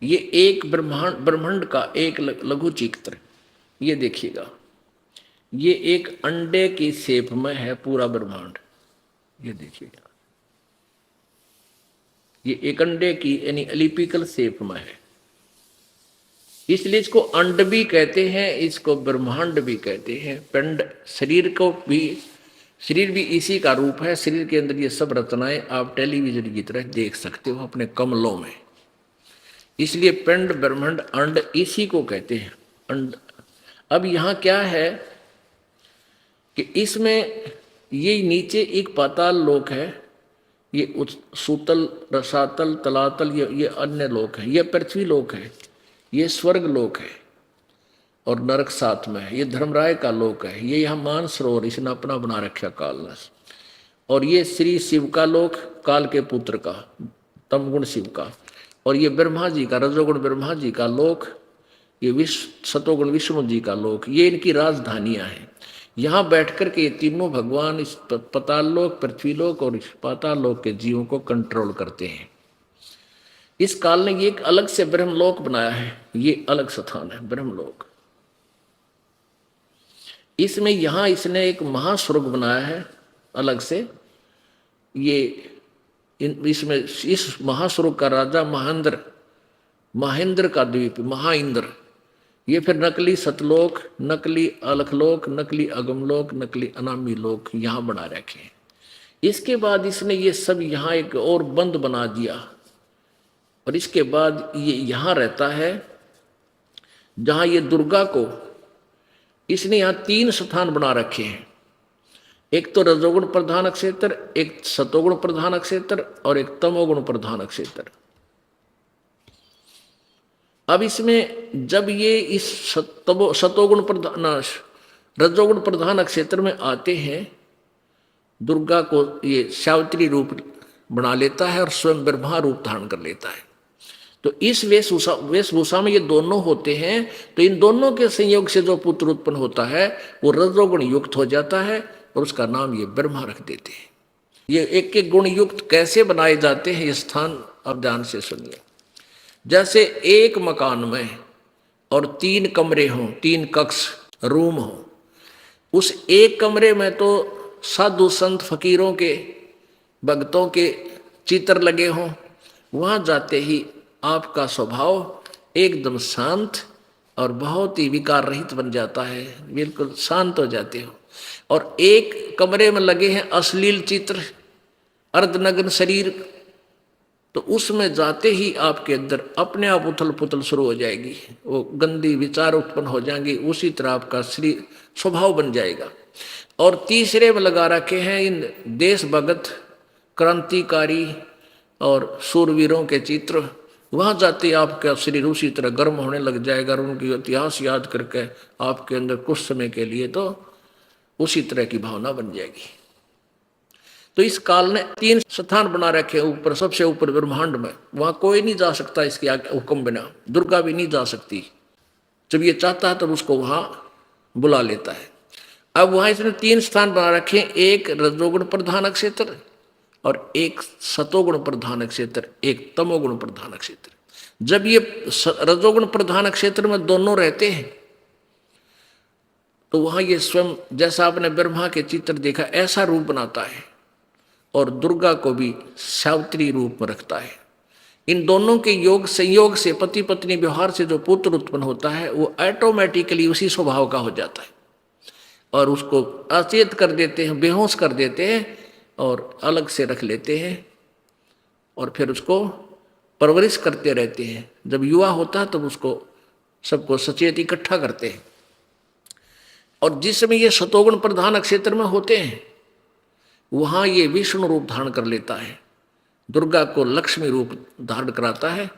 ये एक ब्रह्मांड ब्रह्मांड का एक लघु चित्र। ये देखिएगा, ये एक अंडे की शेप में है पूरा ब्रह्मांड। ये देखिएगा, ये एक अंडे की यानी एलिपिकल शेप में है, इसलिए इसको अंड भी कहते हैं, इसको ब्रह्मांड भी कहते हैं। पिंड शरीर को भी, शरीर भी इसी का रूप है। शरीर के अंदर ये सब रचनाएं आप टेलीविजन की तरह देख सकते हो अपने कमलों में। इसलिए पिंड ब्रह्मांड अंड इसी को कहते हैं, अंड। अब यहाँ क्या है कि इसमें ये नीचे एक पाताल लोक है, ये सूतल रसातल तलातल, ये अन्य लोक है, ये पृथ्वी लोक है, ये स्वर्ग लोक है और नरक साथ में है। ये धर्मराय का लोक है, ये यहाँ मानसरोवर इसने अपना बना रखा कालनस। और ये श्री शिव का लोक, काल के पुत्र का, तमगुण शिव का। और ये ब्रह्मा जी का, रजोगुण ब्रह्मा जी का लोक, ये विश्व सतोगुण विष्णु जी का लोक, ये इनकी राजधानियां हैं। यहाँ बैठ कर के ये तीनों भगवान इस पाताल लोक, पृथ्वी लोक और इस पाताल लोक के जीवों को कंट्रोल करते हैं। इस काल ने ये एक अलग से ब्रह्मलोक बनाया है, ये अलग स्थान है ब्रह्मलोक। इसमें यहां इसने एक महास्वर्ग बनाया है अलग से। ये इसमें इस महास्वर्ग का राजा महेंद्र, महेंद्र का द्वीप महाइंद्र। ये फिर नकली सतलोक, नकली अलखलोक, नकली अगमलोक, नकली अनामी लोक यहां बना रखे हैं। इसके बाद इसने ये सब यहां एक और बंद बना दिया। और इसके बाद ये यहां रहता है जहां ये दुर्गा को इसने यहां 3 स्थान बना रखे हैं। एक तो रजोगुण प्रधान क्षेत्र, एक सतोगुण प्रधान क्षेत्र और एक तमोगुण प्रधान क्षेत्र। अब इसमें जब ये इस सतोगुण प्रधान रजोगुण प्रधान क्षेत्र में आते हैं, दुर्गा को ये सावित्री रूप बना लेता है और स्वयं ब्रह्मा रूप धारण कर लेता है। तो इस वेशभूषा में ये दोनों होते हैं। तो इन दोनों के संयोग से जो पुत्र उत्पन्न होता है वो रजोगुण युक्त हो जाता है और उसका नाम ये ब्रह्मा रख देते हैं। ये एक एक गुण युक्त कैसे बनाए जाते हैं, ये स्थान अब ध्यान से सुनिए। जैसे एक मकान में और 3 कमरे हों, 3 कक्ष रूम हो, उस एक कमरे में तो साधु संत फकीरों के भक्तों के चित्र लगे हों, वहां जाते ही आपका स्वभाव एकदम शांत और बहुत ही विकार रहित बन जाता है, बिल्कुल शांत हो जाते हो। और एक कमरे में लगे हैं अश्लील चित्र, अर्धनग्न शरीर, तो उसमें जाते ही आपके अंदर अपने आप उथल पुथल शुरू हो जाएगी, वो गंदी विचार उत्पन्न हो जाएंगे, उसी तरह आपका शरीर स्वभाव बन जाएगा। और तीसरे में लगा रखे हैं इन देशभगत क्रांतिकारी और शूरवीरों के चित्र, वहां जाते आपका शरीर उसी तरह गर्म होने लग जाएगा और उनकी इतिहास याद करके आपके अंदर कुछ समय के लिए तो उसी तरह की भावना बन जाएगी। तो इस काल ने 3 स्थान बना रखे ऊपर, सबसे ऊपर ब्रह्मांड में, वहां कोई नहीं जा सकता इसके आगे हुक्म बिना, दुर्गा भी नहीं जा सकती। जब ये चाहता है तब उसको वहां बुला लेता है। अब वहां इसने 3 स्थान बना रखे, एक रजोगुण प्रधान क्षेत्र और एक सतोगुण प्रधान क्षेत्र, एक तमोगुण प्रधान क्षेत्र। जब ये रजोगुण प्रधान क्षेत्र में दोनों रहते हैं तो वहां ये स्वयं, जैसा आपने ब्रह्मा के चित्र देखा, ऐसा रूप बनाता है और दुर्गा को भी सावित्री रूप में रखता है। इन दोनों के योग संयोग से पति पत्नी व्यवहार से जो पुत्र उत्पन्न होता है वो ऑटोमेटिकली उसी स्वभाव का हो जाता है और उसको अचेत कर देते हैं, बेहोश कर देते हैं और अलग से रख लेते हैं और फिर उसको परवरिश करते रहते हैं। जब युवा होता है तब उसको सबको सचेत इकट्ठा करते हैं। और जिस समय ये सतोगुण प्रधान क्षेत्र में होते हैं वहां ये विष्णु रूप धारण कर लेता है, दुर्गा को लक्ष्मी रूप धारण कराता है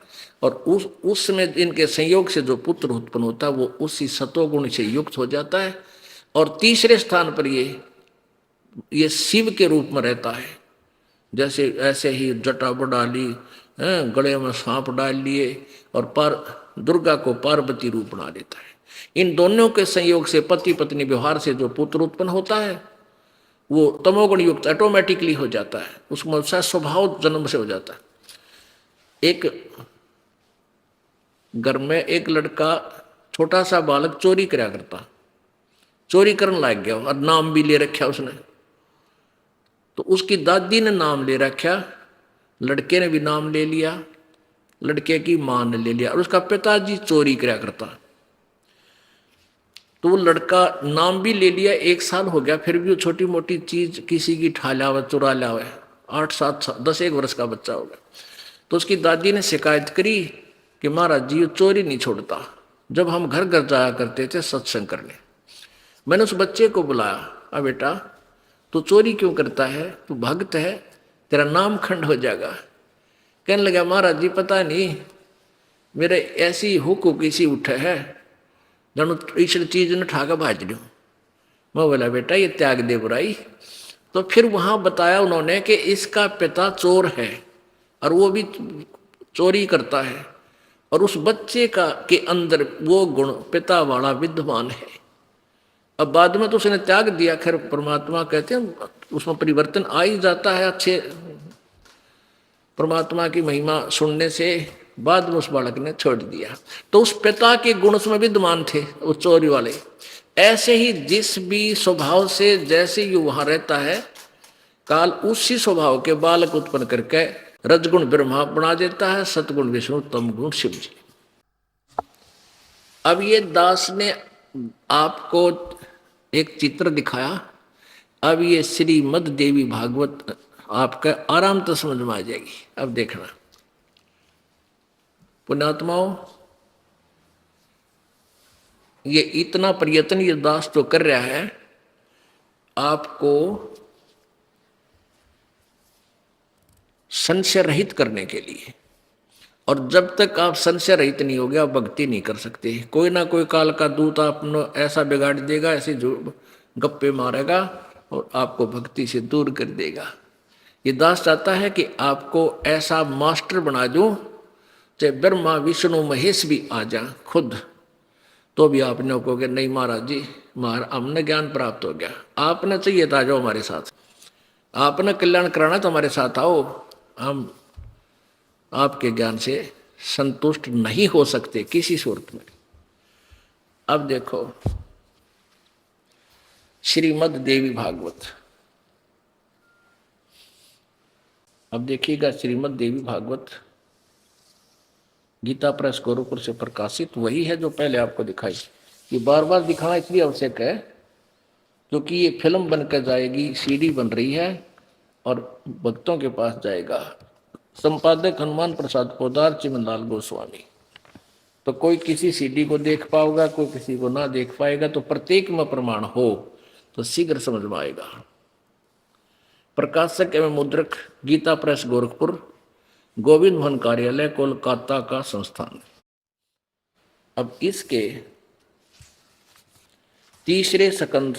और उस समय इनके संयोग से जो पुत्र उत्पन्न होता है वो उसी सतोगुण से युक्त हो जाता है। और तीसरे स्थान पर ये शिव के रूप में रहता है। जैसे ऐसे ही जटा बढ़ा ली, गले में सांप डाल लिए और दुर्गा को पार्वती रूप बना देता है। इन दोनों के संयोग से पति पत्नी व्यवहार से जो पुत्र उत्पन्न होता है वो तमोगुण युक्त ऑटोमेटिकली हो जाता है, उसमें स्वभाव जन्म से हो जाता है। एक घर में एक लड़का छोटा सा बालक चोरी करा करता, चोरी करने लग गया और नाम भी ले रखा उसने। तो उसकी दादी ने नाम ले रखा, लड़के ने भी नाम ले लिया, लड़के की मां ने ले लिया, और उसका पिताजी चोरी करा करता। तो वो लड़का नाम भी ले लिया, 1 साल हो गया, फिर भी वो छोटी मोटी चीज किसी की ठा लावे, चुरा लावे, 8, 7, 10 वर्ष का बच्चा हो गया। तो उसकी दादी ने शिकायत करी कि महाराज जी ये चोरी नहीं छोड़ता, जब हम घर घर जाया करते थे सत्संग करने। मैंने उस बच्चे को बुलाया, अब बेटा तू चोरी क्यों करता है, तू भक्त है, तेरा नाम खंड हो जाएगा। कहने लगा महाराज जी पता नहीं मेरे ऐसी हुक किसी उठे है, जानू ईश्वर चीज ने ठाकर भाज लूँ। मैं बोला बेटा ये त्याग दे बुराई। तो फिर वहां बताया उन्होंने कि इसका पिता चोर है और वो भी चोरी करता है, और उस बच्चे का के अंदर वो गुण पिता वाला विद्यमान है। अब बाद में तो उसने त्याग दिया, खैर परमात्मा कहते हैं उसमें परिवर्तन आ ही जाता है, अच्छे परमात्मा की महिमा सुनने से बाद में उस बालक ने छोड़ दिया। तो उस पिता के गुण उसमें विद्यमान थे, वो चोरी वाले। ऐसे ही जिस भी स्वभाव से जैसे ये वहां रहता है, काल उसी स्वभाव के बालक उत्पन्न करके रजगुण ब्रह्मा बना देता है, सतगुण विष्णु, तम गुण शिव जी। अब ये दास ने आपको एक चित्र दिखाया, अब ये श्रीमद देवी भागवत आपका आराम तो समझ में आ जाएगी। अब देखना पुण्यात्माओं, ये इतना प्रयत्न ये दास जो कर रहा है आपको संशय रहित करने के लिए, और जब तक आप संशय रहित नहीं होगे आप भक्ति नहीं कर सकते। कोई ना कोई काल का दूत आपने ऐसा बिगाड़ देगा, ऐसे जो गप्पे मारेगा और आपको भक्ति से दूर कर देगा। ये दास चाहता है कि आपको ऐसा मास्टर बना दूं, चाहे ब्रह्मा विष्णु महेश भी आ जाए खुद, तो भी आपने कहोगे नहीं महाराज जी हमने ज्ञान प्राप्त हो गया। आपने चाहिए था जो हमारे साथ, आपने कल्याण कराना तो हमारे साथ आओ। हम आपके ज्ञान से संतुष्ट नहीं हो सकते किसी सूरत में। अब देखो श्रीमद देवी भागवत, अब देखिएगा श्रीमद देवी भागवत गीता प्रेस गोरखपुर से प्रकाशित वही है जो पहले आपको दिखाई। ये बार बार दिखाना इसलिए आवश्यक है क्योंकि ये फिल्म बनकर जाएगी, सीडी बन रही है और भक्तों के पास जाएगा। संपादक हनुमान प्रसाद पोदार, चिमनलाल गोस्वामी। तो कोई किसी सीडी को देख पाओगा, कोई किसी को ना देख पाएगा, तो प्रत्येक में प्रमाण हो तो शीघ्र समझ में आएगा। प्रकाशक एवं मुद्रक गीता प्रेस गोरखपुर, गोविंद भवन कार्यालय कोलकाता का संस्थान। अब इसके तीसरे सकंद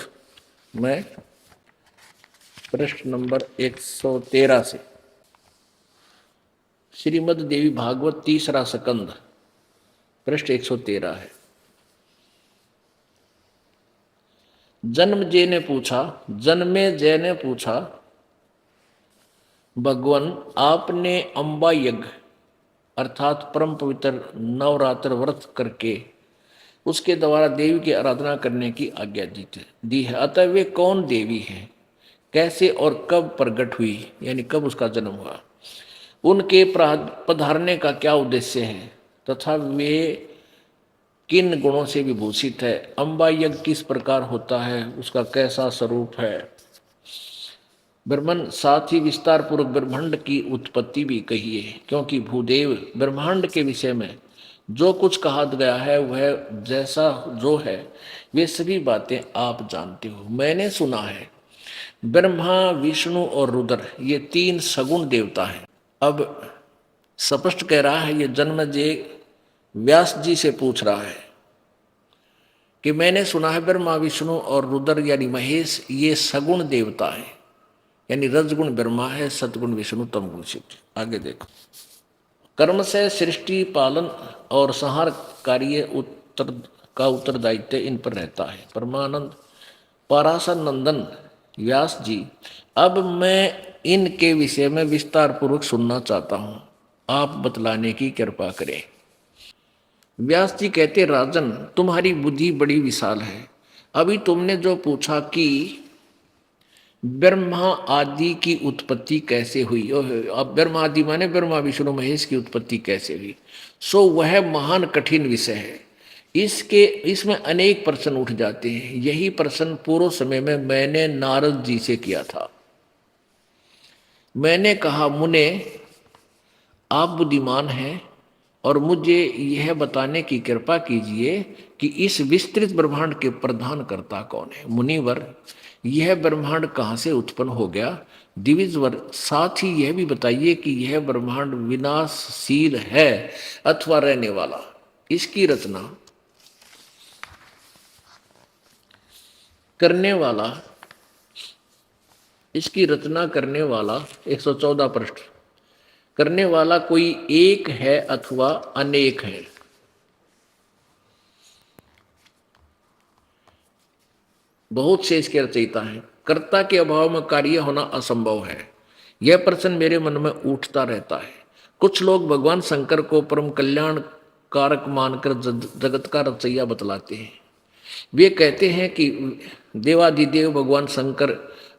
में पृष्ठ नंबर 113 से श्रीमद देवी भागवत तीसरा सकंद पृष्ठ 113 है। जन्मे जय ने पूछा भगवान आपने अंबा यज्ञ अर्थात परम पवित्र नवरात्र व्रत करके उसके द्वारा देवी की आराधना करने की आज्ञा दी है, अतः वे कौन देवी हैं, कैसे और कब प्रकट हुई, यानी कब उसका जन्म हुआ, उनके पधारने का क्या उद्देश्य है, तथा वे किन गुणों से विभूषित है, अंबा यज्ञ किस प्रकार होता है, उसका कैसा स्वरूप है। ब्रह्मन साथ ही विस्तार पूर्वक ब्रह्मांड की उत्पत्ति भी कही है, क्योंकि भूदेव ब्रह्मांड के विषय में जो कुछ कहा गया है वह जैसा जो है वे सभी बातें आप जानते हो। मैंने सुना है ब्रह्मा विष्णु और रुद्र ये 3 सगुण देवता हैं। अब स्पष्ट कह रहा है, ये जन्मेजय व्यास जी से पूछ रहा है कि मैंने सुना है ब्रह्मा विष्णु और रुद्र यानी महेश ये सगुण देवता है, यानी रजगुण ब्रह्मा है, सतगुण विष्णु, तमगुण शिव। आगे देखो, कर्म से सृष्टि पालन और संहार कार्य उत्तरदायित्व इन पर रहता है। परमानंद पराशर नंदन व्यास जी, अब मैं इनके विषय में विस्तार पूर्वक सुनना चाहता हूं, आप बतलाने की कृपा करें। व्यास जी कहते, राजन तुम्हारी बुद्धि बड़ी विशाल है। अभी तुमने जो पूछा कि ब्रह्मा आदि की उत्पत्ति कैसे हुई, अब ब्रह्मा आदि माने ब्रह्मा विष्णु महेश की उत्पत्ति कैसे हुई, सो वह महान कठिन विषय है। इसमें अनेक प्रश्न उठ जाते हैं। यही प्रश्न पूर्व समय में मैंने नारद जी से किया था। मैंने कहा, मुने आप बुद्धिमान हैं और मुझे यह बताने की कृपा कीजिए कि इस विस्तृत ब्रह्मांड के प्रधान कर्ता कौन है। मुनिवर, यह ब्रह्मांड कहाँ से उत्पन्न हो गया। द्विजवर, साथ ही यह भी बताइए कि यह ब्रह्मांड विनाशशील है अथवा रहने वाला। इसकी रचना करने वाला इसकी रचना करने वाला 114 पृष्ठ, करने वाला कोई एक है अथवा अनेक है। बहुत से इसके रचयिता हैं। कर्ता के अभाव में कार्य होना असंभव है। यह प्रश्न मेरे मन में उठता रहता है। कुछ लोग भगवान शंकर को परम कल्याण कारक मानकर जगत का रचैया बतलाते हैं। वे कहते हैं कि देवादिदेव भगवान शंकर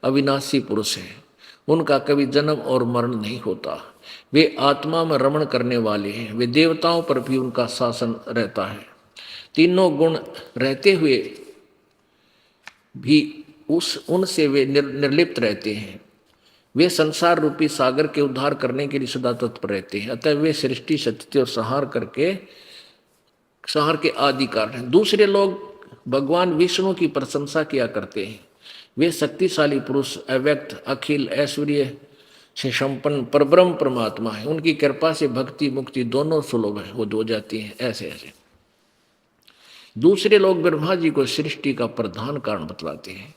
अविनाशी पुरुष हैं। उनका कभी जन्म और मरण नहीं होता। वे आत्मा में रमण करने वाले हैं। वे देवताओं पर भी उनका शासन रहता है। तीनों गुण रहते हुए भी उनसे वे निर्लिप्त रहते हैं। वे संसार रूपी सागर के उद्धार करने के लिए सदा तत्पर रहते हैं। अतः वे सृष्टि सत्य और संहार के आदि कारण हैं। दूसरे लोग भगवान विष्णु की प्रशंसा किया करते हैं। वे शक्तिशाली पुरुष, अव्यक्त, अखिल, ऐश्वर्य से संपन्न परब्रह्म परमात्मा है। उनकी कृपा से भक्ति मुक्ति दोनों सुलभ है, वो हो जाती हैं। ऐसे ऐसे दूसरे लोग ब्रह्मा जी को सृष्टि का प्रधान कारण बतलाते हैं।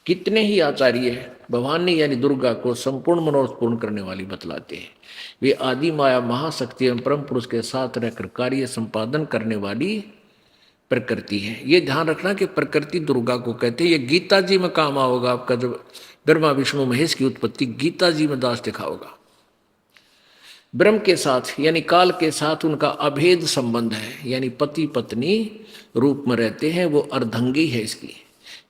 कितने ही आचार्य भवानी यानी दुर्गा को संपूर्ण मनोरथ पूर्ण करने वाली बतलाते हैं। वे आदि माया महाशक्ति एवं परम पुरुष के साथ रहकर कार्य संपादन करने वाली प्रकृति है। ये ध्यान रखना कि प्रकृति दुर्गा को कहते हैं। ये गीता जी में काम आओगा आपका, जब ब्रह्मा विष्णु महेश की उत्पत्ति गीता जी में दास लिखा होगा। ब्रह्म के साथ यानी काल के साथ उनका अभेद संबंध है, यानी पति पत्नी रूप में रहते हैं। वो अर्धंगी है इसकी।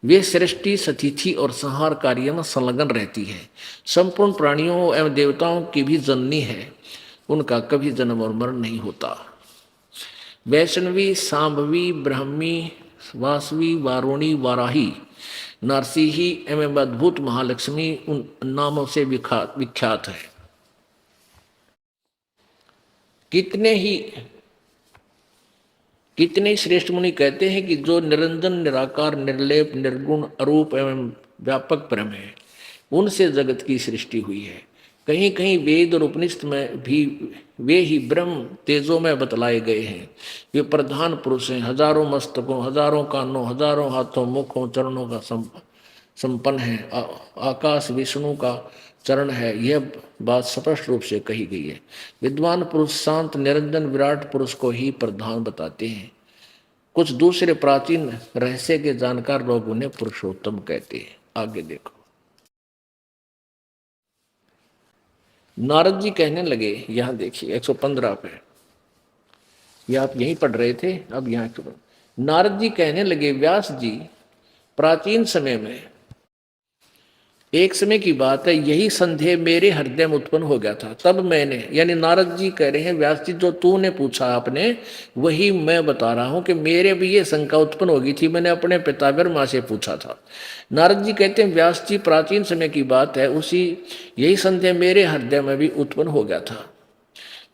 वे सृष्टि सतिथि और संहार कार्य में संलग्न रहती है। संपूर्ण प्राणियों एवं देवताओं की भी जननी है। उनका कभी जन्म और मरण नहीं होता। वैष्णवी, सांभवी, ब्राह्मी, वासवी, वारुणी, वाराही, नरसिंही एवं अद्भुत महालक्ष्मी उन नामों से विख्यात है। कितने श्रेष्ठ मुनि कहते हैं कि जो निरंजन, निराकार, निर्लेप, निर्गुण, अरूप एवं व्यापक ब्रह्म है, उनसे जगत की सृष्टि हुई है। कहीं कहीं वेद और उपनिषद में भी वे ही ब्रह्म तेजों में बतलाए गए हैं। वे प्रधान पुरुष हैं। हजारों मस्तकों, हजारों कानों, हजारों हाथों, मुखों, चरणों का संपन्न है। आकाश विष्णु का चरण है। यह बात स्पष्ट रूप से कही गई है। विद्वान पुरुष शांत निरंजन विराट पुरुष को ही प्रधान बताते हैं। कुछ दूसरे प्राचीन रहस्य के जानकार लोग उन्हें पुरुषोत्तम कहते हैं। आगे देखो। नारद जी कहने लगे, यहां देखिए 115 पे, यह आप यहीं पढ़ रहे थे, अब यहाँ नारद जी कहने लगे, व्यास जी, प्राचीन समय में एक समय की बात है, यही संदेह मेरे हृदय में उत्पन्न हो गया था। तब मैंने, यानी नारद जी कह रहे हैं, व्यास जी जो तूने पूछा आपने वही मैं बता रहा हूं कि मेरे भी ये शंका उत्पन्न हो गई थी। मैंने अपने पिता ब्रह्मा से पूछा था। नारद जी कहते हैं, व्यास जी प्राचीन समय की बात है, उसी यही संदेह मेरे हृदय में भी उत्पन्न हो गया था।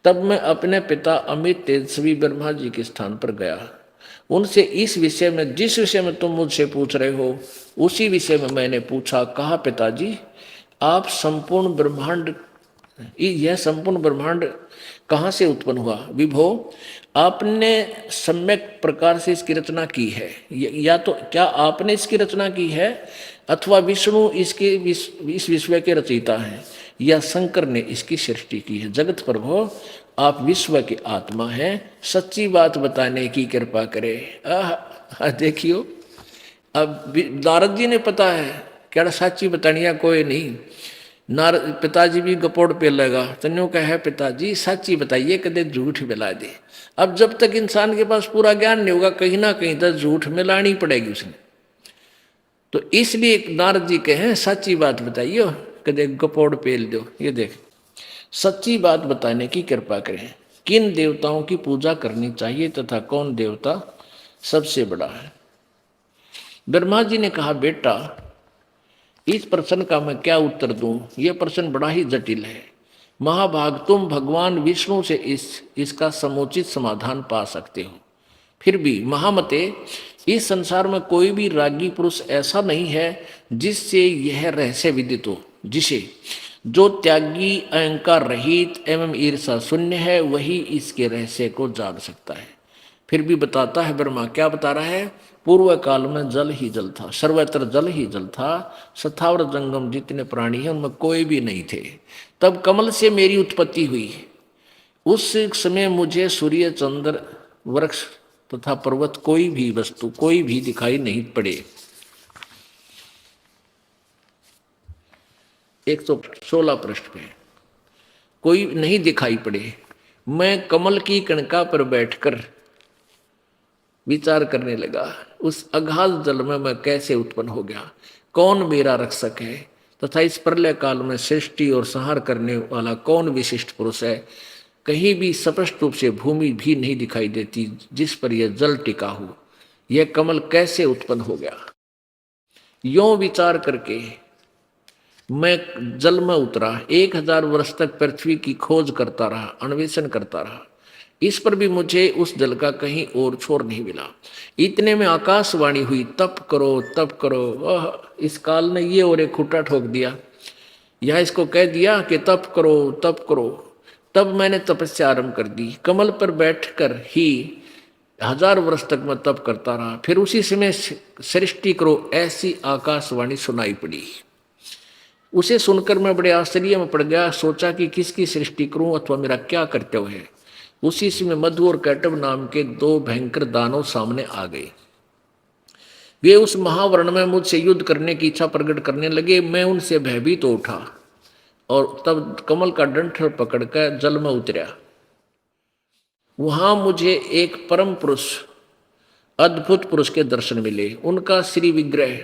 तब मैं अपने पिता अमित तेजस्वी ब्रह्मा जी के स्थान पर गया। उनसे इस विषय में, जिस विषय में तुम मुझसे पूछ रहे हो, उसी विषय में मैंने पूछा। कहा, पिताजी आप संपूर्ण ब्रह्मांड, यह संपूर्ण ब्रह्मांड कहाँ से उत्पन्न हुआ। विभो, आपने सम्यक प्रकार से इसकी रचना की है, या तो क्या आपने इसकी रचना की है अथवा विष्णु इसके इस विश्व के रचयिता हैं, या शंकर ने इसकी सृष्टि की है। जगत प्रभु, आप विश्व के आत्मा हैं, सच्ची बात बताने की कृपा करें। देखियो, अब नारद जी ने पता है क्या सच्ची बतानिया कोई नहीं। नार पिताजी भी गपोड़ पे लगा, तन्यों का है पिताजी सच्ची बताइए कदे झूठ मिला दे। अब जब तक इंसान के पास पूरा ज्ञान नहीं होगा कहीं ना कहीं तो झूठ मिलानी पड़ेगी उसने। तो इसलिए नारद जी कहे सच्ची बात बताइए कदे गपोड़ पेल दो। ये देख सच्ची बात बताने की कृपा करें, किन देवताओं की पूजा करनी चाहिए तथा कौन देवता सबसे बड़ा है। ब्रह्मा जी ने कहा बेटा इस प्रश्न का मैं क्या उत्तर दूं, यह प्रश्न बड़ा ही जटिल है। महाभाग तुम भगवान विष्णु से इसका समुचित समाधान पा सकते हो। फिर भी महामते इस संसार में कोई भी रागी पुरुष ऐसा नहीं है जिससे यह रहस्य विदित हो, जिसे जो त्यागी अहंकार रहित एवं ईर्षा शून्य है वही इसके रहस्य को जान सकता है। फिर भी बताता है ब्रह्मा, क्या बता रहा है? पूर्व काल में जल ही जल था, सर्वत्र जल ही जल था, स्थावर जंगम जितने प्राणी हैं उनमें कोई भी नहीं थे। तब कमल से मेरी उत्पत्ति हुई। उस समय मुझे सूर्य चंद्र वृक्ष तथा पर्वत कोई भी वस्तु कोई भी दिखाई नहीं पड़े। 116 पृष्ठ पे कोई नहीं दिखाई पड़े। मैं कमल की कणका पर बैठकर विचार करने लगा, उस अगाध जल में मैं कैसे उत्पन्न हो गया, कौन मेरा रक्षक है तथा इस प्रलय काल में सृष्टि और संहार करने वाला कौन विशिष्ट पुरुष है। कहीं भी स्पष्ट रूप से भूमि भी नहीं दिखाई देती जिस पर यह जल टिका हो। यह कमल कैसे उत्पन्न हो गया? यों विचार करके मैं जल में उतरा, 1000 वर्ष तक पृथ्वी की खोज करता रहा, अन्वेषण करता रहा। इस पर भी मुझे उस जल का कहीं और छोर नहीं मिला। इतने में आकाशवाणी हुई, तप करो तप करो। इस काल ने ये और एक खुट्टा ठोक दिया, यह इसको कह दिया कि तप करो तप करो। तब मैंने तपस्या आरंभ कर दी, कमल पर बैठकर ही 1000 वर्ष तक मैं तप करता रहा। फिर उसी समय सृष्टि करो ऐसी आकाशवाणी सुनाई पड़ी। उसे सुनकर मैं बड़े आश्चर्य में पड़ गया, सोचा कि किसकी सृष्टि करूं अथवा मेरा क्या कर्तव्य है। उसी समय मधु और कैटव नाम के 2 भयंकर दानव सामने आ गए। वे उस महावर्ण में मुझसे युद्ध करने की इच्छा प्रकट करने लगे। मैं उनसे भयभीत तो उठा और तब कमल का डंठल पकड़कर जल में उतरा। वहां मुझे एक परम पुरुष अद्भुत पुरुष के दर्शन मिले। उनका श्री विग्रह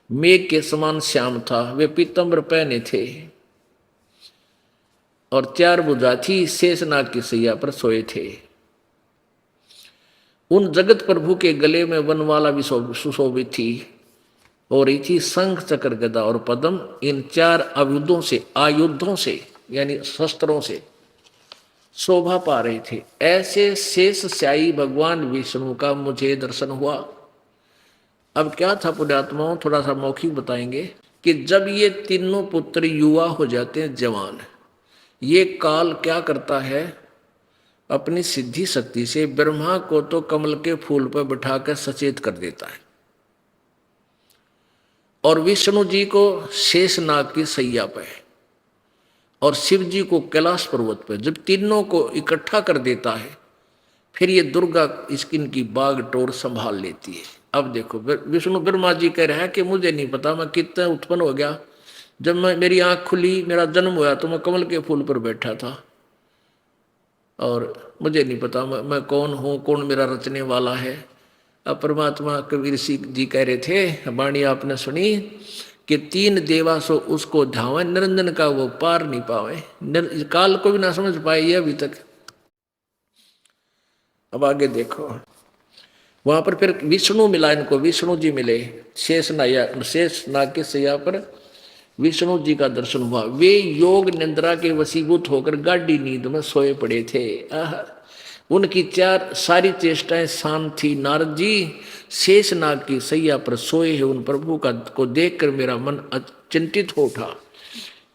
मेघ के समान श्याम था, वे पीतम्बर पहने थे और 4 भुजा थी, शेषनाग की सैया पर सोए थे। उन जगत प्रभु के गले में वनमाला भी सुशोभित थी और रही थी शंख चक्र गदा और पद्म। इन 4 आयुधों से यानी शस्त्रों से शोभा पा रहे थे। ऐसे शेष स्यायी भगवान विष्णु का मुझे दर्शन हुआ। अब क्या था पुण्यात्माओं, थोड़ा सा मौखिक बताएंगे कि जब ये तीनों पुत्र युवा हो जाते हैं, जवान, ये काल क्या करता है, अपनी सिद्धि शक्ति से ब्रह्मा को तो कमल के फूल पर बिठाकर सचेत कर देता है और विष्णु जी को शेषनाग की सैया पर और शिव जी को कैलाश पर्वत पर। जब तीनों को इकट्ठा कर देता है फिर ये दुर्गा इनकी बाग टोर संभाल लेती है। अब देखो विष्णु ब्रह्मा जी कह रहे हैं कि मुझे नहीं पता मैं कितना उत्पन्न हो गया। जब मेरी आंख खुली, मेरा जन्म हुआ तो मैं कमल के फूल पर बैठा था और मुझे नहीं पता मैं कौन हूँ, कौन मेरा रचने वाला है। अब परमात्मा कबीर सिंह जी कह रहे थे, वाणी आपने सुनी कि 3 देवा सो उसको धावे, निरंजन का वो पार नहीं पावे, काल को भी ना समझ पाए ये अभी तक। अब आगे देखो, वहां पर फिर विष्णु मिला इनको, विष्णु जी मिले शेषनाग के सैया पर विष्णु जी का दर्शन हुआ। वे योग निद्रा के वशीभूत होकर गाढ़ी नींद में सोए पड़े थे। उनकी सारी चेष्टाएं शांत थी। नारद जी शेषनाग की सैया पर सोए हैं उन प्रभु को देखकर मेरा मन चिंतित हो उठा।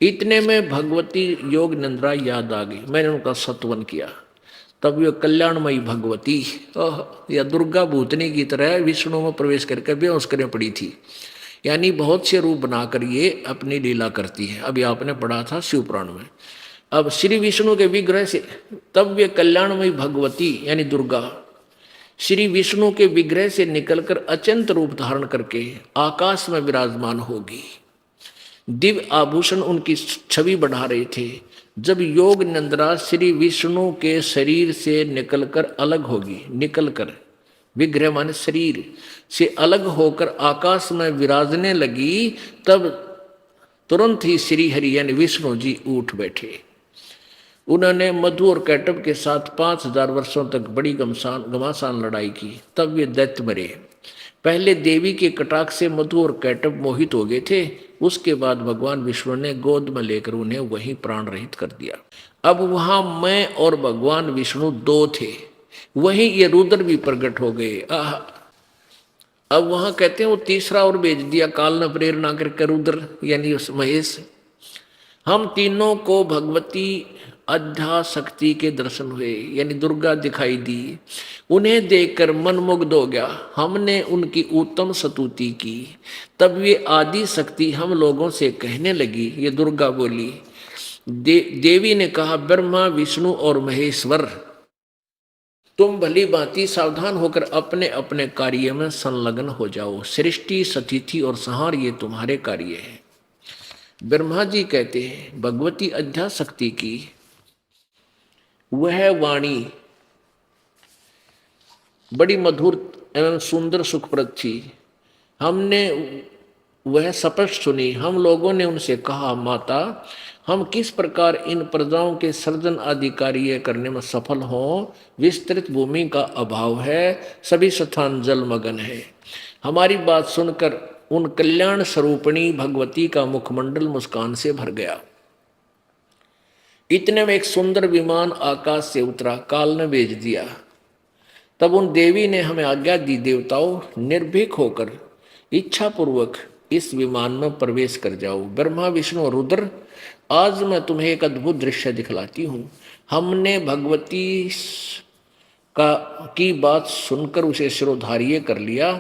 इतने में भगवती योग निद्रा याद आ गई। मैंने उनका सत्वन किया। तब ये कल्याणमयी भगवती या दुर्गा भूतनी की तरह विष्णु में प्रवेश करके बेहोश करने पड़ी थी। यानी बहुत से रूप बनाकर ये अपनी लीला करती है। अभी आपने पढ़ा था शिव पुराण में। अब श्री विष्णु के विग्रह से तब वे कल्याणमयी भगवती यानी दुर्गा श्री विष्णु के विग्रह से निकलकर अत्यंत रूप धारण करके आकाश में विराजमान होगी। दिव्य आभूषण उनकी छवि बढ़ा रहे थे। जब योग निंद्रा श्री विष्णु के शरीर से निकलकर अलग होगी, निकलकर विग्रह माने शरीर से अलग होकर आकाश में विराजने लगी, तब तुरंत ही श्री हरि यानी विष्णु जी उठ बैठे। उन्होंने मधु और कैटव के साथ 5000 वर्षों तक बड़ी घमासान लड़ाई की। तब वे दैत्य मरे। पहले देवी के कटाक्ष से मधु और कैटव मोहित हो गए थे। उसके बाद भगवान विष्णु ने गोद में लेकर उन्हें वहीं प्राण रहित कर दिया। अब वहां मैं और भगवान विष्णु दो थे, वहीं ये रुद्र भी प्रकट हो गए। अब वहां कहते हैं वो तीसरा और भेज दिया काल ने प्रेरणा करके, रुद्र यानी उस महेश। हम तीनों को भगवती अध्या शक्ति के दर्शन हुए, यानी दुर्गा दिखाई दी। उन्हें देखकर मन मुग्ध हो गया। हमने उनकी उत्तम स्तुति की। तब वे आदि शक्ति हम लोगों से कहने लगी, ये दुर्गा बोली, देवी ने कहा, ब्रह्मा विष्णु और महेश्वर, तुम भली भांति सावधान होकर अपने अपने कार्य में संलग्न हो जाओ। सृष्टि स्थिति और संहार ये तुम्हारे कार्य है। ब्रह्मा जी कहते हैं भगवती अध्या शक्ति की वह वाणी बड़ी मधुर एवं सुंदर सुखप्रद थी। हमने वह स्पष्ट सुनी। हम लोगों ने उनसे कहा, माता, हम किस प्रकार इन प्रजाओं के सर्जन आदि कार्य करने में सफल हों। विस्तृत भूमि का अभाव है, सभी स्थान जलमग्न है। हमारी बात सुनकर उन कल्याण स्वरूपिणी भगवती का मुखमंडल मुस्कान से भर गया। इतने में एक सुंदर विमान आकाश से उतरा, काल ने भेज दिया। तब उन देवी ने हमें आज्ञा दी, देवताओं, निर्भीक होकर इच्छा पूर्वक इस विमान में प्रवेश कर जाओ। ब्रह्मा विष्णु और रुद्र, आज मैं तुम्हें एक अद्भुत दृश्य दिखलाती हूँ। हमने भगवती की बात सुनकर उसे शिरोधार्य कर लिया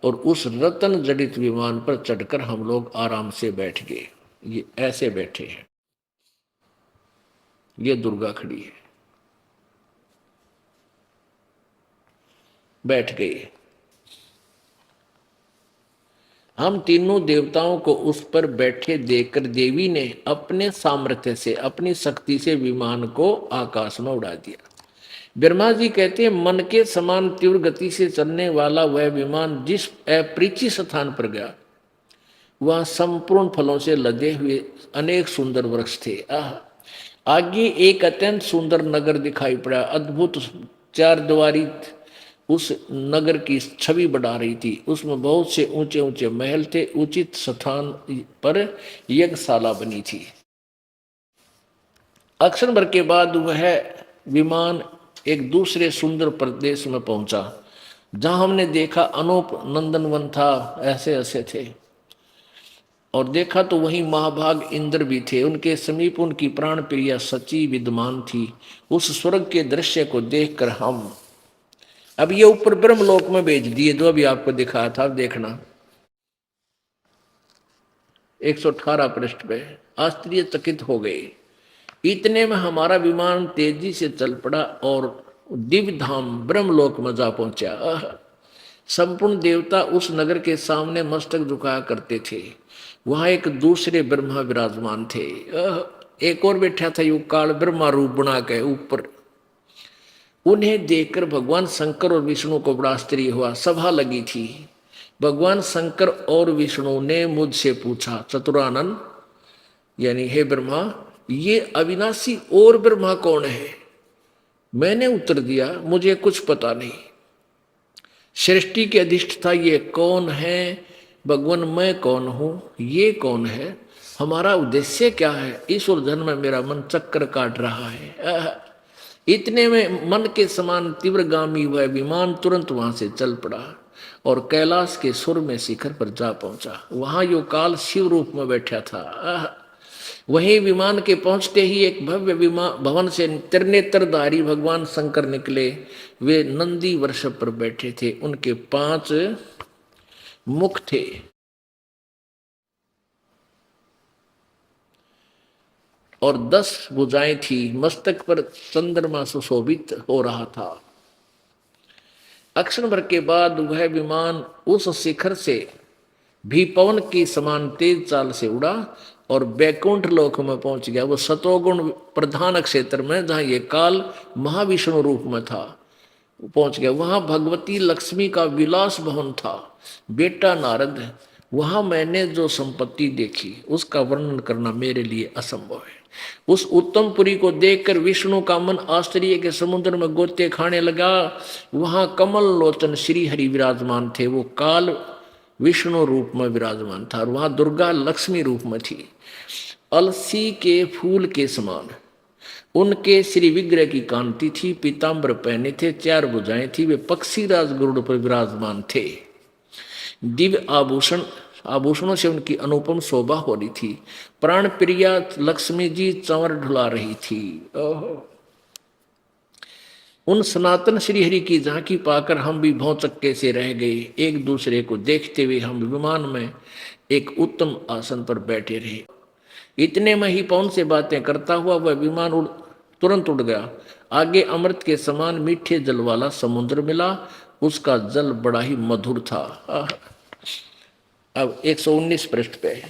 और उस रतन जड़ित विमान पर चढ़कर हम लोग आराम से बैठ गए। ये ऐसे बैठे हैं, ये दुर्गा खड़ी है, बैठ गई। हम तीनों देवताओं को उस पर बैठे देखकर देवी ने अपने सामर्थ्य से, अपनी शक्ति से विमान को आकाश में उड़ा दिया। ब्रह्मा जी कहते हैं, मन के समान तीव्र गति से चलने वाला वह विमान जिस अपरिचित स्थान पर गया, वहां संपूर्ण फलों से लदे हुए अनेक सुंदर वृक्ष थे। आगे एक अत्यंत सुंदर नगर दिखाई पड़ा। अद्भुत चार द्वारी उस नगर की छवि बढ़ा रही थी। उसमें बहुत से ऊंचे ऊंचे महल थे। उचित स्थान पर यज्ञशाला बनी थी। अक्षर भर के बाद वह विमान एक दूसरे सुंदर प्रदेश में पहुंचा, जहां हमने देखा अनूप नंदनवन था, ऐसे ऐसे थे। और देखा तो वहीं महाभाग इंद्र भी थे। उनके समीप उनकी प्राण प्रिया सची विद्यमान थी। उस स्वर्ग के दृश्य को देखकर हम अब ये ऊपर ब्रह्मलोक में भेज दिए, जो अभी आपको दिखाया था, देखना 118 पृष्ठ पे। आश्चर्यचकित हो गए। इतने में हमारा विमान तेजी से चल पड़ा और दिव्य धाम ब्रह्मलोक में जा पहुंचा। संपूर्ण देवता उस नगर के सामने मस्तक झुकाया करते थे। वहां एक दूसरे ब्रह्मा विराजमान थे। एक और बैठा था युग काल ब्रह्मा रूप बना के ऊपर। उन्हें देखकर भगवान शंकर और विष्णु को बड़ा आश्चर्य हुआ। सभा लगी थी। भगवान शंकर और विष्णु ने मुझसे पूछा, चतुरानन यानी हे ब्रह्मा, ये अविनाशी और ब्रह्मा कौन है? मैंने उत्तर दिया, मुझे कुछ पता नहीं। सृष्टि के अधिष्ठता ये कौन है? भगवान मैं कौन हूं? ये कौन है? हमारा उद्देश्य क्या है? इस उलझन में मेरा मन चक्कर काट रहा है। इतने में मन के समान तीव्रगामी वह विमान तुरंत वहां से चल पड़ा और कैलाश के सुर में शिखर पर जा पहुंचा। वहां यो काल शिव रूप में बैठा था। वहीं विमान के पहुंचते ही एक भव्य विमान भवन से त्रिनेत्रधारी भगवान शंकर निकले। वे नंदी वृषभ पर बैठे थे। उनके 5 मुख थे। और 10 भुजाएं थी। मस्तक पर चंद्रमा सुशोभित हो रहा था। अक्षण भर के बाद वह विमान उस शिखर से भी पवन की समान तेज चाल से उड़ा और बैकुंठ लोक में पहुंच गया। वो सतोगुण प्रधान क्षेत्र में जहाँ ये काल महाविष्णु रूप में था पहुंच गया। वहां भगवती लक्ष्मी का विलास भवन था। बेटा नारद, वहां मैंने जो संपत्ति देखी उसका वर्णन करना मेरे लिए असंभव है। उस उत्तम पुरी को देखकर विष्णु का मन आश्चर्य के समुद्र में गोते खाने लगा। वहां कमल लोचन श्री हरि विराजमान थे। वो काल विष्णु रूप में विराजमान था और वहां दुर्गा लक्ष्मी रूप में थी। अलसी के फूल के समान उनके श्री विग्रह की कांति थी। पीताम्बर पहने थे, 4 भुजाएं थी। वे पक्षी राज गरुड़ पर विराजमान थे। दिव्य आभूषणों से उनकी अनुपम शोभा हो रही थी। प्राण प्रिया लक्ष्मी जी चंवर ढुला रही थी। ओहो, उन सनातन श्रीहरि की झांकी पाकर हम भी भौचक्के से रह गए। एक दूसरे को देखते हुए हम विमान में एक उत्तम आसन पर बैठे रहे। इतने में ही पवन से बातें करता हुआ वह विमान तुरंत उड़ गया। आगे अमृत के समान मीठे जल वाला समुद्र मिला। उसका जल बड़ा ही मधुर था। अब 119 पृष्ठ पे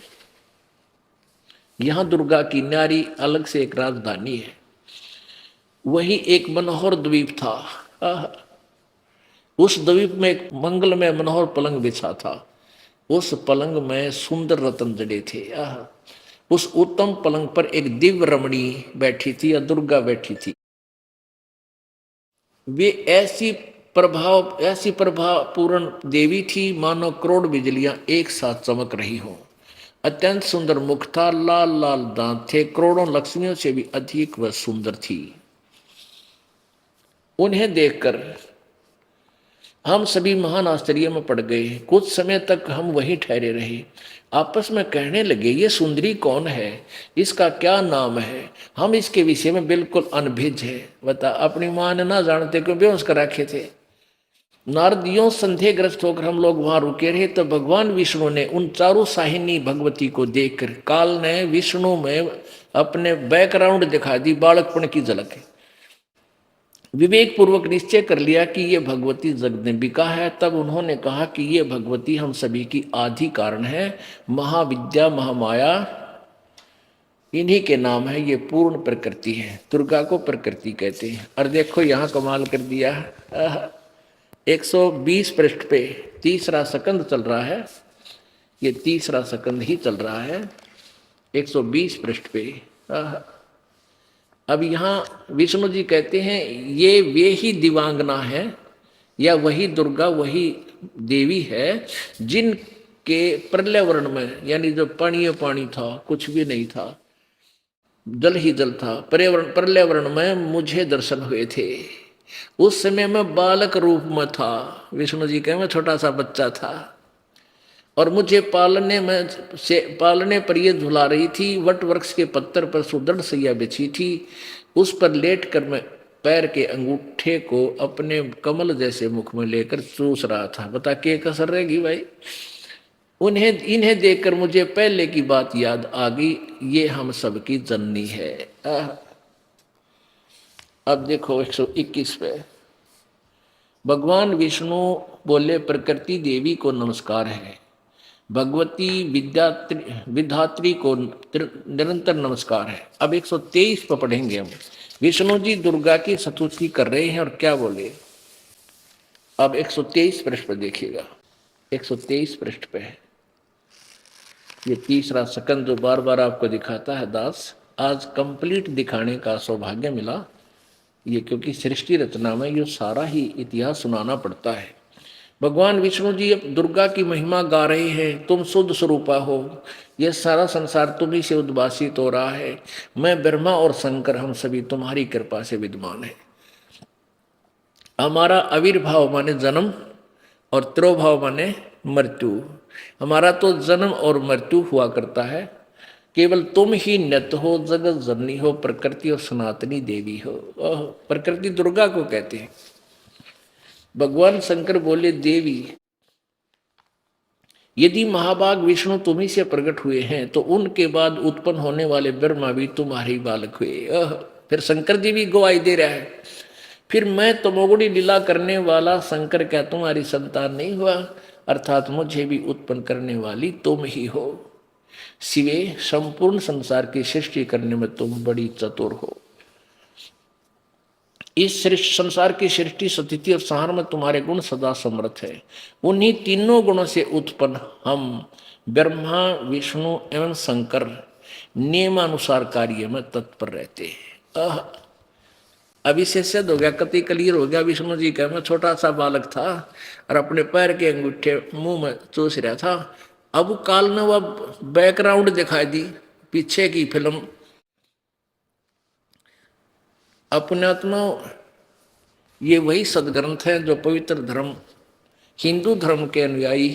यहां दुर्गा की न्यारी अलग से एक राजधानी है। वही एक मनोहर द्वीप था। उस द्वीप में एक मंगलमय मनोहर पलंग बिछा था। उस पलंग में सुंदर रत्न जड़े थे। उस उत्तम पलंग पर एक दिव्य रमणी बैठी थी या दुर्गा बैठी थी। वे ऐसी प्रभाव पूर्ण देवी थी मानो करोड़ बिजलियां एक साथ चमक रही हो। अत्यंत सुंदर मुख था, लाल लाल दांत थे, करोड़ों लक्ष्मियों से भी अधिक वह सुंदर थी। उन्हें देखकर हम सभी महान आश्चर्य में पड़ गए। कुछ समय तक हम वहीं ठहरे रहे। आपस में कहने लगे, ये सुंदरी कौन है, इसका क्या नाम है? हम इसके विषय में बिल्कुल अनभिज्ञ है। बता, अपनी मां ने ना जानते क्यों बेहोश कर रखे थे। नारदियों संदेहग्रस्त होकर हम लोग वहां रुके रहे तो भगवान विष्णु ने उन चारों साहिनी भगवती को देखकर काल ने विष्णु में अपने बैकग्राउंड दिखा दी, बालकपन की झलक है। विवेक पूर्वक निश्चय कर लिया कि ये भगवती जगदम्बिका है। तब उन्होंने कहा कि ये भगवती हम सभी की आदि कारण है, महाविद्या महामाया इन्हीं के नाम है। ये पूर्ण प्रकृति है, दुर्गा को प्रकृति कहते हैं। और देखो यहाँ कमाल कर दिया। 120 पृष्ठ पे तीसरा सकंद चल रहा है। ये तीसरा सकंद ही चल रहा है 120 पृष्ठ पे। अब यहाँ विष्णु जी कहते हैं ये वे ही दिवांगना है या वही दुर्गा वही देवी है जिनके प्रलय वर्ण में, यानी जो पानी था, कुछ भी नहीं था, जल ही जल था, प्रलय वर्ण में मुझे दर्शन हुए थे। उस समय मैं बालक रूप में था। विष्णु जी कहे मैं छोटा सा बच्चा था और मुझे पालने पर ये झुला रही थी। वट वृक्ष के पत्थर पर सुदृढ़ सैया बिछी थी। उस पर लेट कर मैं पैर के अंगूठे को अपने कमल जैसे मुख में लेकर चूस रहा था। बता के कसर रहेगी भाई। इन्हें देखकर मुझे पहले की बात याद आ गई, ये हम सबकी जननी है। अब देखो 121 पे भगवान विष्णु बोले प्रकृति देवी को नमस्कार है, भगवती विधात्री को निरंतर नमस्कार है। अब 123 पर पढ़ेंगे हम। विष्णु जी दुर्गा की स्तुति कर रहे हैं और क्या बोले। अब 123 पृष्ठ पर देखिएगा। 123 पृष्ठ पे है ये तीसरा सकंद जो बार बार आपको दिखाता है दास। आज कंप्लीट दिखाने का सौभाग्य मिला ये, क्योंकि सृष्टि रचना में ये सारा ही इतिहास सुनाना पड़ता है। भगवान विष्णु जी अब दुर्गा की महिमा गा रहे हैं। तुम शुद्ध स्वरूपा हो, यह सारा संसार तुम्ही से उद्भासित हो रहा है। मैं ब्रह्मा और शंकर हम सभी तुम्हारी कृपा से विद्यमान है। हमारा आविर्भाव माने जन्म और त्रोभाव माने मृत्यु। हमारा तो जन्म और मृत्यु हुआ करता है, केवल तुम ही नित हो, जगत जननी हो, प्रकृति और सनातनी देवी हो। प्रकृति दुर्गा को कहते हैं। भगवान शंकर बोले देवी यदि महाभाग विष्णु तुम्ही से प्रकट हुए हैं तो उनके बाद उत्पन्न होने वाले ब्रह्मा भी तुम्हारे बालक हुए। फिर शंकर जी भी गवाही दे रहा है। फिर मैं तमोगुणी लीला करने वाला शंकर क्या तुम्हारी संतान नहीं हुआ, अर्थात मुझे भी उत्पन्न करने वाली तुम ही हो। शिवे संपूर्ण संसार की सृष्टि करने में तुम बड़ी चतुर हो। इस संसार की सृष्टि स्थिति और संहार में तुम्हारे गुण सदा समर्थ है। उन्हीं तीनों गुणों से उत्पन्न हम ब्रह्मा विष्णु एवं शंकर नियमानुसार कार्य में तत्पर रहते हैं। अभी से सिद्ध हो गया, कति क्लियर हो गया। विष्णु जी का मैं छोटा सा बालक था और अपने पैर के अंगूठे मुंह में चूस रहा था। अब काल ने वह बैकग्राउंड दिखाई दी, पीछे की फिल्म। अपने आत्मा ये वही सदग्रंथ है जो पवित्र धर्म हिंदू धर्म के अनुयायी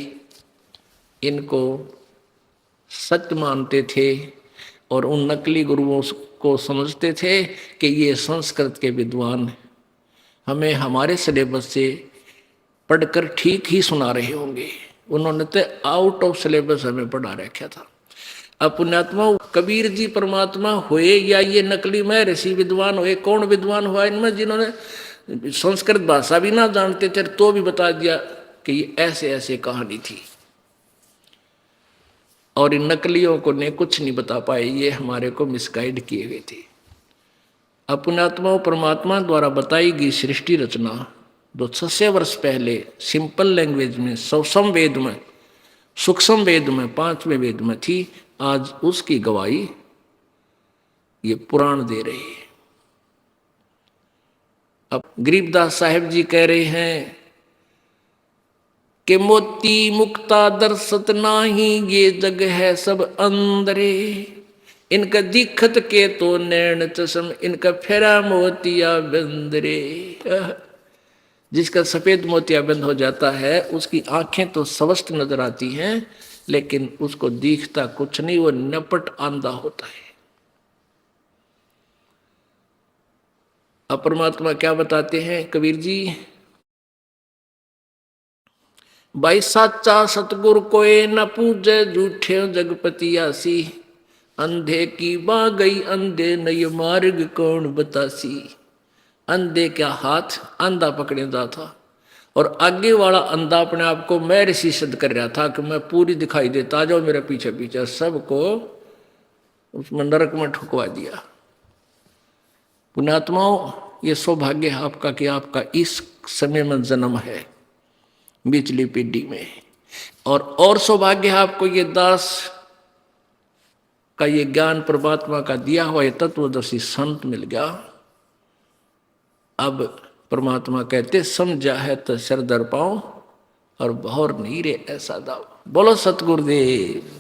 इनको सत्य मानते थे और उन नकली गुरुओं को समझते थे कि ये संस्कृत के विद्वान हमें हमारे सिलेबस से पढ़कर ठीक ही सुना रहे होंगे। उन्होंने तो आउट ऑफ सिलेबस हमें पढ़ा रखा था। अब पुण्यात्मा कबीर जी परमात्मा हुए या ये नकली में ऋषि विद्वान हुए? कौन विद्वान हुआ इनमें जिन्होंने संस्कृत भाषा भी ना जानते थे तो भी बता दिया कि ये ऐसे ऐसे कहानी थी, और इन नकलियों को ने कुछ नहीं बता पाए, ये हमारे को मिसगाइड किए गए थे। अपनात्मा परमात्मा द्वारा बताई गई सृष्टि रचना जो 600 वर्ष पहले सिंपल लैंग्वेज में सूक्ष्म वेद में 5वें वेद में थी, आज उसकी गवाही ये पुराण दे रहे हैं। अब गरीबदास साहेब जी कह रहे हैं कि मोती मुक्ता दर्शत नाही, ये जग है सब अंदरे। इनका दिखत के तो नैन चश्म, इनका फेरा मोतिया बंदरे। जिसका सफेद मोतिया बंद हो जाता है उसकी आंखें तो स्वस्थ नजर आती हैं, लेकिन उसको दिखता कुछ नहीं, वो नपट आंधा होता है। अब परमात्मा क्या बताते हैं कबीर जी? भाई साचा सतगुर कोई न पूजे, झूठे जगपति आसी। अंधे की बा गई अंधे नय मार्ग कौन बतासी। अंधे का हाथ अंधा पकड़े जा था और आगे वाला अंधा अपने आप को मैं ऋषि सिद्ध कर रहा था कि मैं पूरी दिखाई देता, जाओ मेरे पीछे पीछे। सबको उसमें नरक में ठुकवा दिया। पुण्यात्माओं, ये सौभाग्य है आपका कि आपका इस समय में जन्म है बिचली पीढ़ी में, और सौभाग्य है आपको ये दास का ये ज्ञान परमात्मा का दिया हुआ ये तत्वदर्शी संत मिल गया। अब परमात्मा कहते समझा है तो सिर दर पाओ और बहुर नहीं रे ऐसा दाव। बोलो सतगुरुदेव।